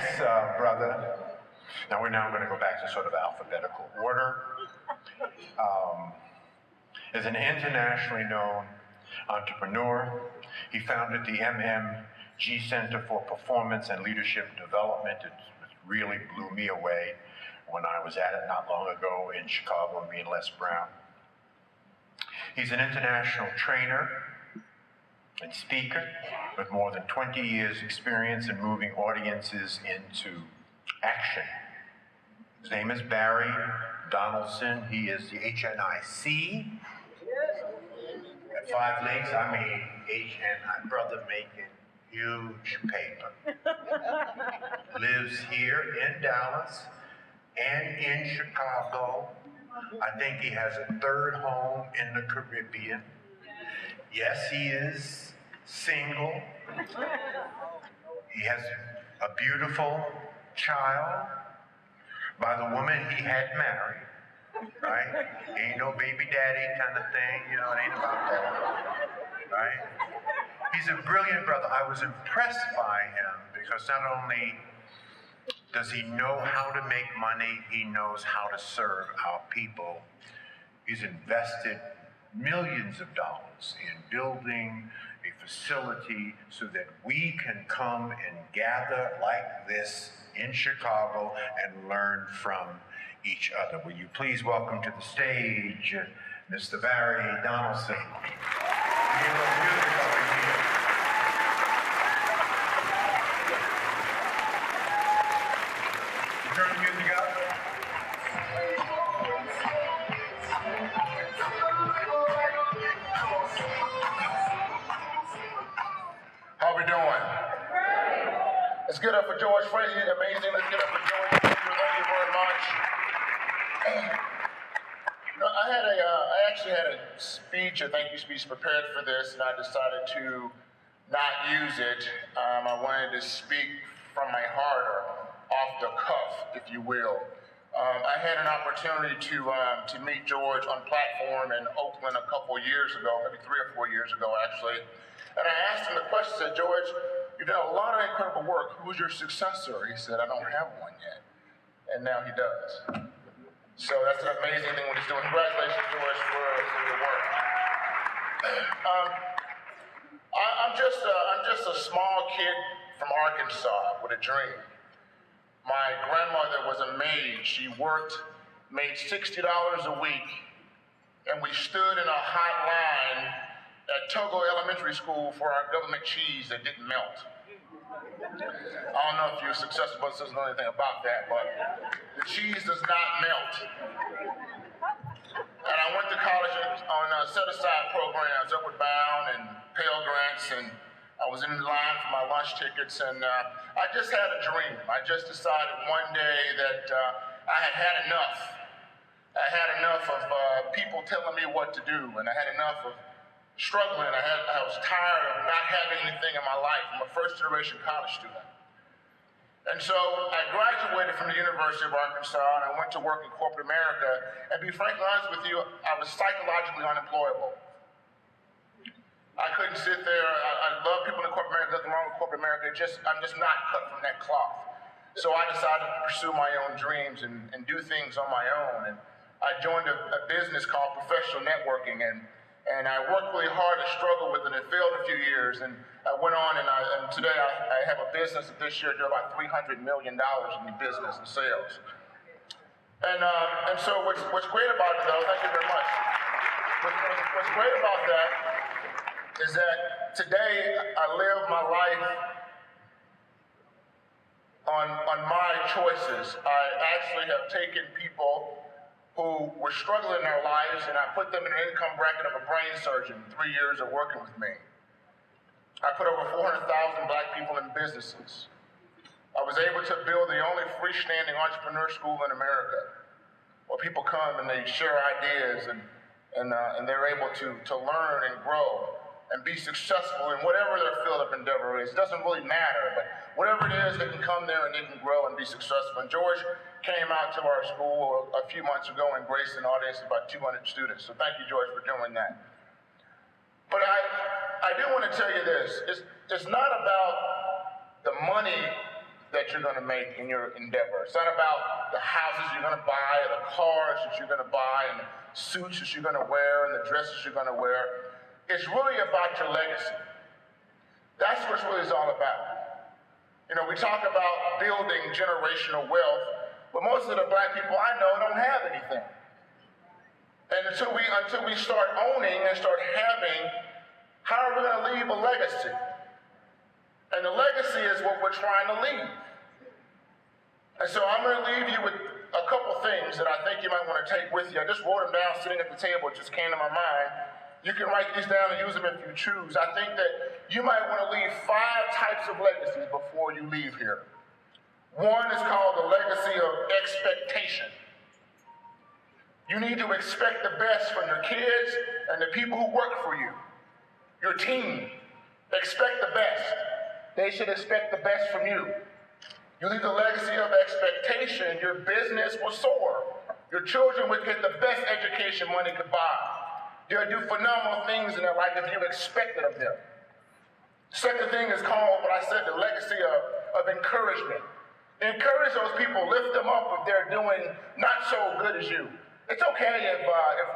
Thanks, brother. Now we're going to go back to sort of alphabetical order. As an internationally known entrepreneur, he founded the MMG Center for Performance and Leadership Development. It really blew me away when I was at it not long ago in Chicago, me and Les Brown. He's an international trainer and speaker with more than 20 years experience in moving audiences into action. His name is Barry Donalson. He is the HNIC. At 5 Lakes, I mean HNI, brother making huge paper. Lives here in Dallas and in Chicago. I think he has a third home in the Caribbean. Yes, he is single. He has a beautiful child by the woman he had married, right? Ain't no baby daddy kind of thing, you know, it ain't about that, right? He's a brilliant brother. I was impressed by him because not only does he know how to make money, he knows how to serve our people. He's invested millions of dollars in building a facility so that we can come and gather like this in Chicago and learn from each other. Will you please welcome to the stage Mr. Barry Donalson. Turn the music up. How we doing? Let's get up for George Frazier. Amazing. Let's get up for George Frazier. Thank you very much. I actually had a speech, a thank you speech prepared for this, and I decided to not use it. I wanted to speak from my heart, or off the cuff, if you will. I had an opportunity to meet George on platform in Oakland a couple years ago, maybe 3 or 4 years ago, actually. And I asked him the question, I said, George, you've done a lot of incredible work. Who's your successor? He said, I don't have one yet. And now he does. So that's an amazing thing what he's doing. Congratulations, George, for your work. I'm just a small kid from Arkansas with a dream. My grandmother was a maid. She made $60 a week, and we stood in a hot line at Togo Elementary School for our government cheese that didn't melt. I don't know if you're successful, but doesn't know anything about that, but the cheese does not melt. And I went to college on set-aside programs, Upward Bound and Pell Grants, and I was in line for my lunch tickets, and I just had a dream. I just decided one day that I had enough. I had enough of people telling me what to do, and I had enough of struggling. I was tired of not having anything in my life. I'm a first-generation college student. And so I graduated from the University of Arkansas, and I went to work in corporate America. And to be frankly honest with you, I was psychologically unemployable. I couldn't sit there. I love people in corporate America. Nothing wrong with corporate America. I'm just not cut from that cloth. So I decided to pursue my own dreams and do things on my own. And I joined a business called Professional Networking, and I worked really hard and struggled with it, and it failed a few years. And I went on, and today I have a business that this year did about $300 million in business and sales. And so what's great about it, though, thank you very much. What's great about that is that today I live my life on my choices. I actually have taken people who were struggling in their lives, and I put them in an income bracket of a brain surgeon, 3 years of working with me. I put over 400,000 black people in businesses. I was able to build the only freestanding entrepreneur school in America, where people come and they share ideas, and they're able to learn and grow and be successful in whatever their field of endeavor is. It doesn't really matter, but whatever it is, they can come there and they can grow and be successful. And George came out to our school a few months ago and graced an audience of about 200 students. So thank you, George, for doing that. But I do want to tell you this. It's not about the money that you're going to make in your endeavor. It's not about the houses you're going to buy, or the cars that you're going to buy, and the suits that you're going to wear, and the dresses you're going to wear. It's really about your legacy. That's what really is all about. You know, we talk about building generational wealth, but most of the black people I know don't have anything. And until we start owning and start having, how are we going to leave a legacy? And the legacy is what we're trying to leave. And so I'm going to leave you with a couple things that I think you might want to take with you. I just wrote them down sitting at the table. It just came to my mind. You can write these down and use them if you choose. I think that you might want to leave 5 types of legacies before you leave here. One is called the legacy of expectation. You need to expect the best from your kids and the people who work for you. Your team. Expect the best. They should expect the best from you. You leave the legacy of expectation, your business will soar. Your children will get the best education money could buy. They'll do phenomenal things in their life if you expected of them. Second thing is called, what I said, the legacy of encouragement. Encourage those people, lift them up if they're doing not so good as you. It's okay if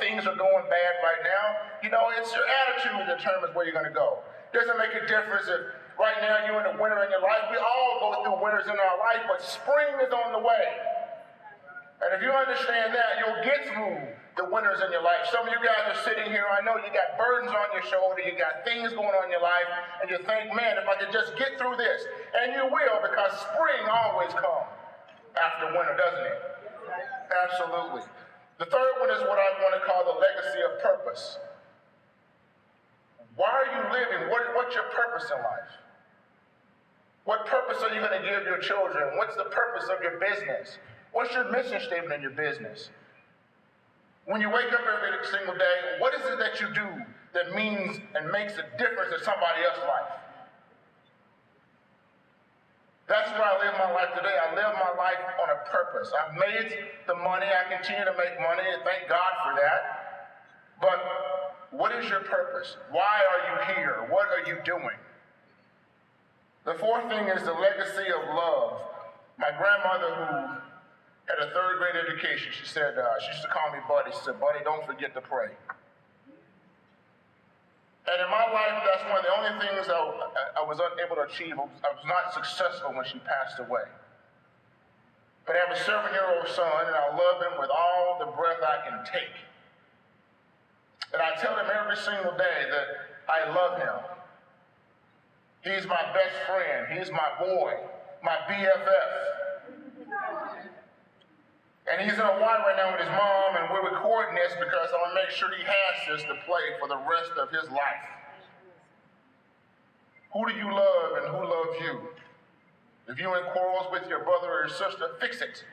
things are going bad right now. You know, it's your attitude that determines where you're going to go. Doesn't make a difference if right now you're in a winter in your life. We all go through winters in our life, but spring is on the way. And if you understand that, you'll get through the winters in your life. Some of you guys are sitting here, I know you got burdens on your shoulder, you got things going on in your life, and you think, man, if I could just get through this. And you will, because spring always comes after winter, doesn't it? Absolutely. The third one is what I want to call the legacy of purpose. Why are you living? What's your purpose in life? What purpose are you going to give your children? What's the purpose of your business? What's your mission statement in your business? When you wake up every single day, what is it that you do that means and makes a difference in somebody else's life? That's where I live my life today. I live my life on a purpose. I've made the money. I continue to make money, and thank God for that. But what is your purpose? Why are you here? What are you doing? The fourth thing is the legacy of love. My grandmother, who had a 3rd grade education, she said, she used to call me Buddy. She said, Buddy, don't forget to pray. And in my life, that's one of the only things I was unable to achieve. I was not successful when she passed away. But I have a 7-year-old son, and I love him with all the breath I can take. And I tell him every single day that I love him. He's my best friend. He's my boy, my BFF. And he's in Hawaii right now with his mom, and we're recording this because I want to make sure he has this to play for the rest of his life. Who do you love and who loves you? If you're in quarrels with your brother or your sister, fix it.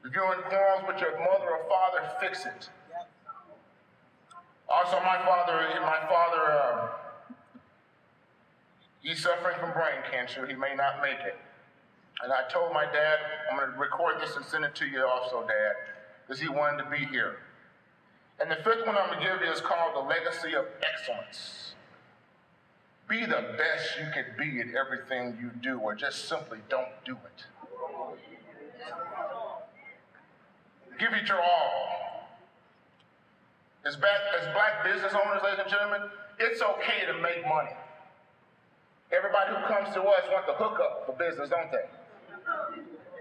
If you're in quarrels with your mother or father, fix it. Also, my father, he's suffering from brain cancer. He may not make it. And I told my dad, I'm going to record this and send it to you also, Dad, because he wanted to be here. And the 5th one I'm going to give you is called the legacy of excellence. Be the best you can be at everything you do, or just simply don't do it. Give it your all. As black business owners, ladies and gentlemen, it's okay to make money. Everybody who comes to us wants the hookup for business, don't they?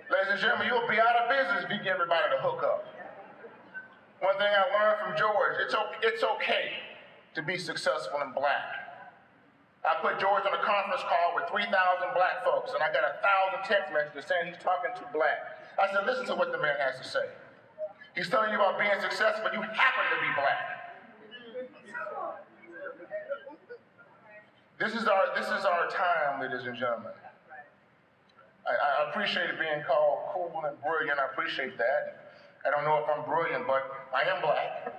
Ladies and gentlemen, you'll be out of business if you give everybody the hookup. One thing I learned from George, it's okay to be successful in black. I put George on a conference call with 3,000 black folks, and I got 1,000 text messages saying he's talking to black. I said, listen to what the man has to say. He's telling you about being successful, you happen to be black. This is our time, ladies and gentlemen. I appreciate it being called cool and brilliant. I appreciate that. I don't know if I'm brilliant, but I am black.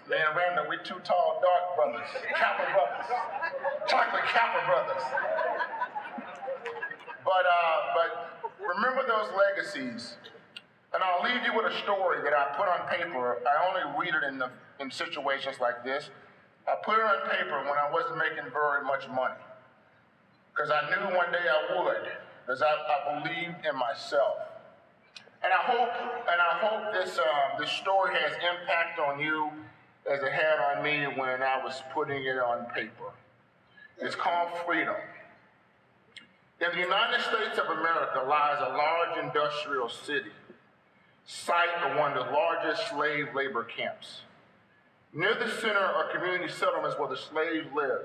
Man, Randall, we're 2 tall, dark brothers, Kappa brothers, chocolate Kappa brothers. But remember those legacies. And I'll leave you with a story that I put on paper. I only read it in situations like this. I put it on paper when I wasn't making very much money, because I knew one day I would, because I believed in myself. And I hope this story has impact on you as it had on me when I was putting it on paper. It's called freedom. In the United States of America lies a large industrial city, site of one of the largest slave labor camps. Near the center are community settlements where the slaves live.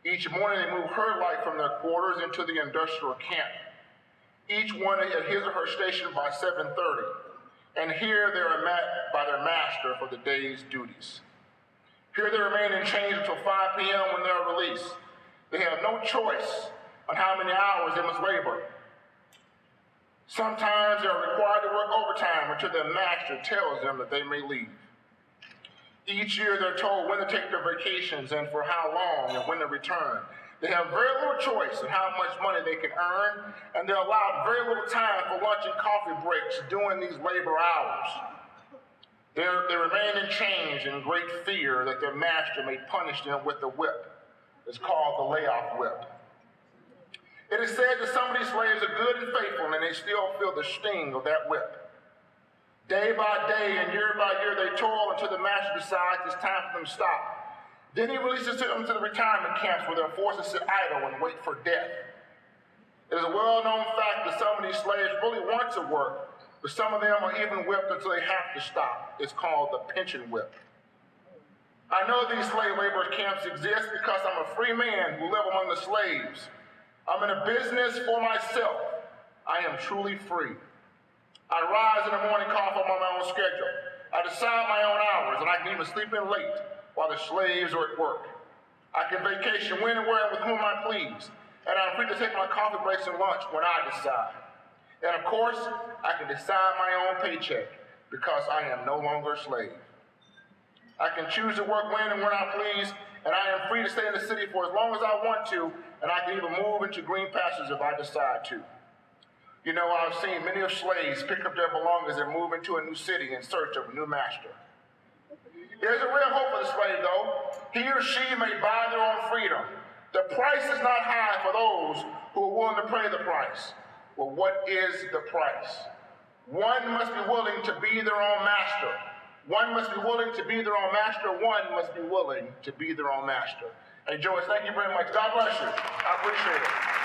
Each morning they move herd like from their quarters into the industrial camp. Each one at his or her station by 7:30, and here they are met by their master for the day's duties. Here they remain in chains until 5 p.m. when they are released. They have no choice on how many hours they must labor. Sometimes they are required to work overtime until their master tells them that they may leave. Each year they're told when to take their vacations and for how long and when to return. They have very little choice in how much money they can earn, and they're allowed very little time for lunch and coffee breaks during these labor hours. They remain in chains in great fear that their master may punish them with the whip. It's called the layoff whip. It is said that some of these slaves are good and faithful, and they still feel the sting of that whip. Day by day and year by year, they toil until the master decides it's time for them to stop. Then he releases them to the retirement camps where they're forced to sit idle and wait for death. It is a well-known fact that some of these slaves really want to work, but some of them are even whipped until they have to stop. It's called the pension whip. I know these slave labor camps exist because I'm a free man who live among the slaves. I'm in a business for myself. I am truly free. I rise in the morning, cough on my own schedule. I decide my own hours, and I can even sleep in late while the slaves are at work. I can vacation when and where and with whom I please, and I'm free to take my coffee breaks and lunch when I decide. And of course, I can decide my own paycheck because I am no longer a slave. I can choose to work when and when I please, and I am free to stay in the city for as long as I want to, and I can even move into green pastures if I decide to. You know, I've seen many of slaves pick up their belongings and move into a new city in search of a new master. There's a real hope for the slave, though. He or she may buy their own freedom. The price is not high for those who are willing to pay the price. Well, what is the price? One must be willing to be their own master. One must be willing to be their own master. One must be willing to be their own master. Hey, Joyce, thank you very much. God bless you. I appreciate it.